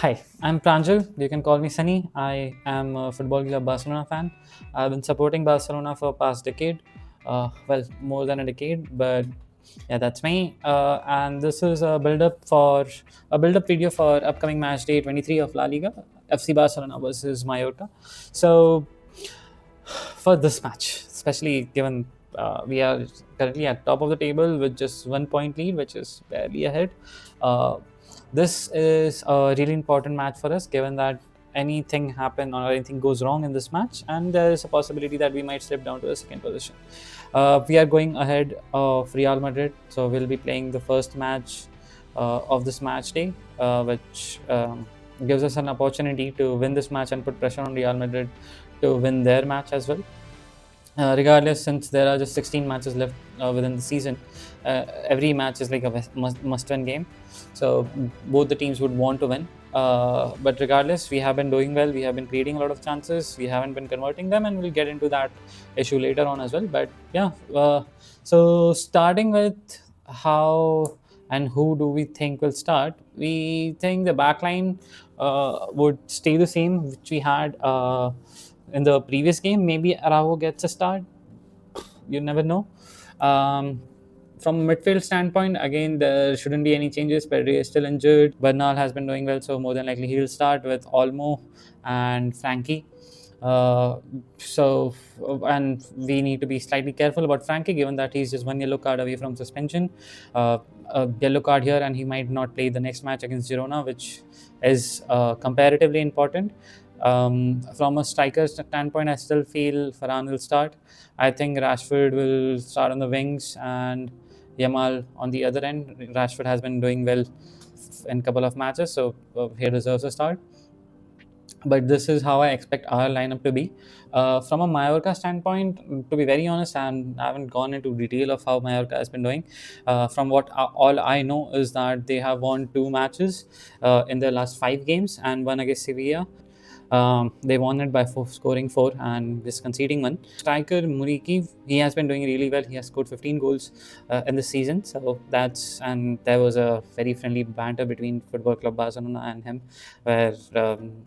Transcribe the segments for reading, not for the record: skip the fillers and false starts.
Hi, I'm Pranjal. You can call me Sunny. I am a Football Club Barcelona fan. I've been supporting Barcelona for past decade. Well, more than a decade, but yeah, that's me. And this is a build-up video for upcoming match day 23 of La Liga, FC Barcelona versus Mallorca. So for this match, especially given we are currently at top of the table with just 1 point lead, which is barely ahead. Uh, this is a really important match for us, given that anything happen or anything goes wrong in this match, and there is a possibility that we might slip down to the second position. We are going ahead of Real Madrid, so we'll be playing the first match of this match day, which gives us an opportunity to win this match and put pressure on Real Madrid to win their match as well. Regardless, since there are just 16 matches left within the season, every match is like a must-win game. So both the teams would want to win. But regardless, we have been doing well. We have been creating a lot of chances. We haven't been converting them, and we'll get into that issue later on as well. But yeah, so starting with how and who do we think will start? We think the backline would stay the same, which we had in the previous game. Maybe Araujo gets a start. You never know. Um, from a midfield standpoint, again, there shouldn't be any changes. Pedri is still injured. Bernal has been doing well, so more than likely he'll start with Olmo and Frankie. Uh, so, and we need to be slightly careful about Frankie, given that he's just one yellow card away from suspension. A yellow card here, and he might not play the next match against Girona, which is comparatively important. From a striker standpoint, I still feel Varane will start. I think Rashford will start on the wings and Yamal on the other end. Rashford has been doing well in a couple of matches, so he deserves a start. But this is how I expect our lineup to be. From a Mallorca standpoint, to be very honest, I haven't gone into detail of how Mallorca has been doing. From what all I know is that they have won two matches in their last five games and one against Sevilla. They won it by scoring four and just conceding one. Striker Muriqi, he has been doing really well. He has scored 15 goals in this season. So and there was a very friendly banter between Football Club Barcelona and him, where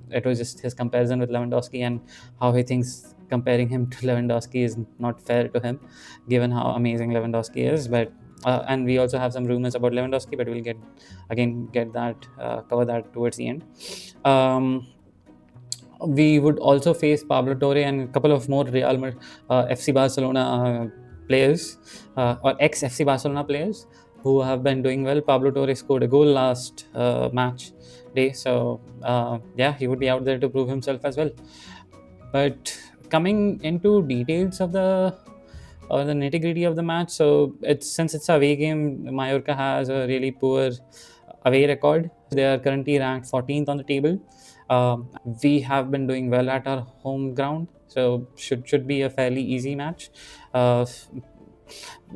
it was just his comparison with Lewandowski and how he thinks comparing him to Lewandowski is not fair to him, given how amazing Lewandowski is. But and we also have some rumors about Lewandowski, but we'll get that cover that towards the end. We would also face Pablo Torre and a couple of more FC Barcelona players or ex FC Barcelona players who have been doing well. Pablo Torre scored a goal last match day, so yeah, he would be out there to prove himself as well. But coming into details of the nitty gritty of the match, so since it's a away game, Mallorca has a really poor away record. They are currently ranked 14th on the table. We have been doing well at our home ground, so should be a fairly easy match. Uh,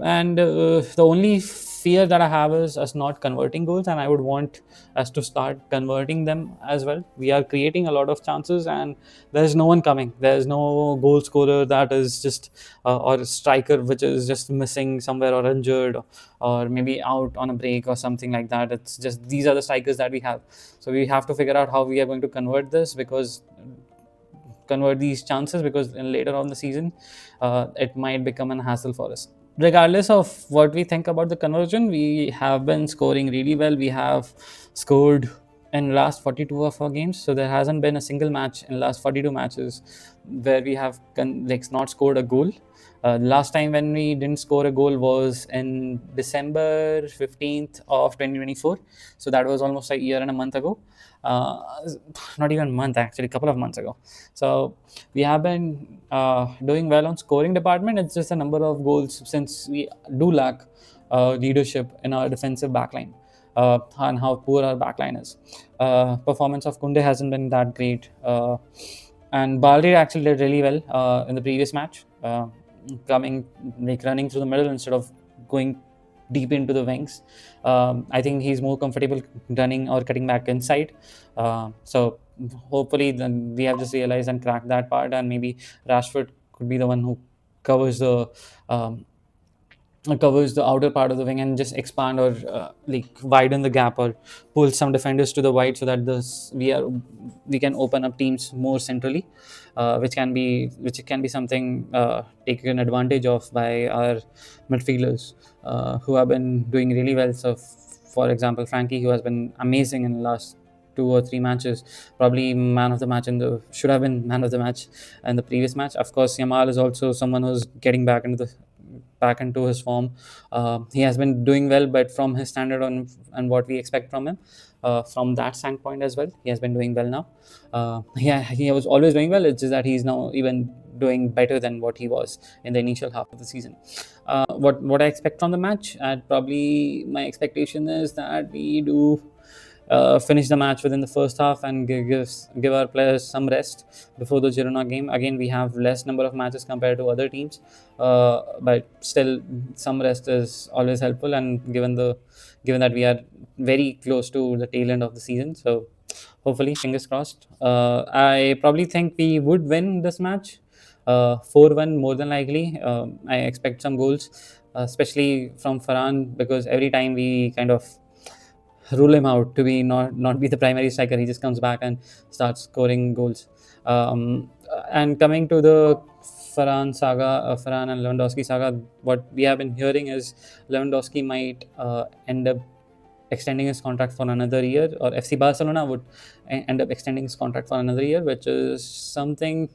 and the only fear that I have is us not converting goals, and I would want us to start converting them as well. We are creating a lot of chances, and there's no one coming. There's no goal scorer that is just or a striker which is just missing somewhere or injured or maybe out on a break or something like that. It's just these are the strikers that we have. So we have to figure out how we are going to convert these chances, because later on the season it might become an hassle for us. Regardless of what we think about the conversion, we have been scoring really well. We have scored in last 42 of our games, so there hasn't been a single match in last 42 matches where we have not scored a goal. Last time when we didn't score a goal was in December 15th of 2024, so that was almost a year and a month ago. uh, Not even a month, actually a couple of months ago. So we have been doing well on scoring department. It's just a number of goals, since we do lack leadership in our defensive backline, and how poor our backline is. Performance of Kunde hasn't been that great, and Balde actually did really well in the previous match, coming running through the middle instead of going deep into the wings. I think he's more comfortable running or cutting back inside. So hopefully then we have just realized and cracked that part, and maybe Rashford could be the one who covers um, covers the outer part of the wing and just expand or like widen the gap or pull some defenders to the wide so that this we can open up teams more centrally, which can be something taken advantage of by our midfielders who have been doing really well. So, for example, Frankie, who has been amazing in the last 2 or 3 matches, probably man of the match in the should have been man of the match in the previous match. Of course, Yamal is also someone who's getting back into his form. He has been doing well, but from his standard on and what we expect from him, from that standpoint as well, he has been doing well now. Yeah, he was always doing well. It's just that he's now even doing better than what he was in the initial half of the season. What I expect from the match, and probably my expectation is that we do finish the match within the first half and give our players some rest before the Girona game. Again, we have less number of matches compared to other teams, but still, some rest is always helpful. And given that we are very close to the tail end of the season, so hopefully, fingers crossed. I probably think we would win this match, 4-1 more than likely. I expect some goals, especially from Farhan, because every time we kind of rule him out to be not be the primary striker. He just comes back and starts scoring goals. And coming to the Farhan and Lewandowski saga, what we have been hearing is Lewandowski might end up extending his contract for another year, or FC Barcelona would end up extending his contract for another year, which is something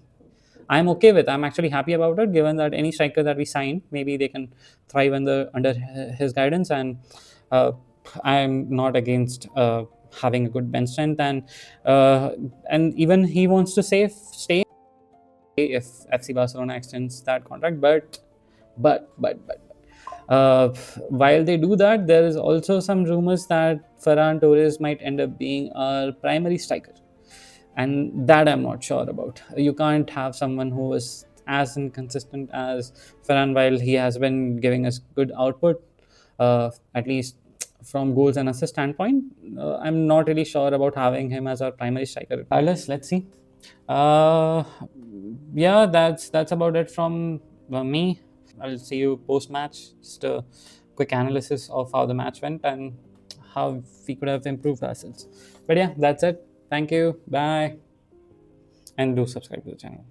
I'm okay with. I'm actually happy about it, given that any striker that we sign, maybe they can thrive under his guidance, and uh, I'm not against having a good bench strength, and even he wants to stay if FC Barcelona extends that contract, but uh, while they do that, there is also some rumors that Ferran Torres might end up being our primary striker, and that I'm not sure about. You can't have someone who is as inconsistent as Ferran while he has been giving us good output, at least from goals and assist standpoint. I'm not really sure about having him as our primary striker. Carlos, let's see. Uh, yeah, that's about it from me. I'll see you post match. Just a quick analysis of how the match went and how we could have improved ourselves. But yeah, that's it. Thank you. Bye. And do subscribe to the channel.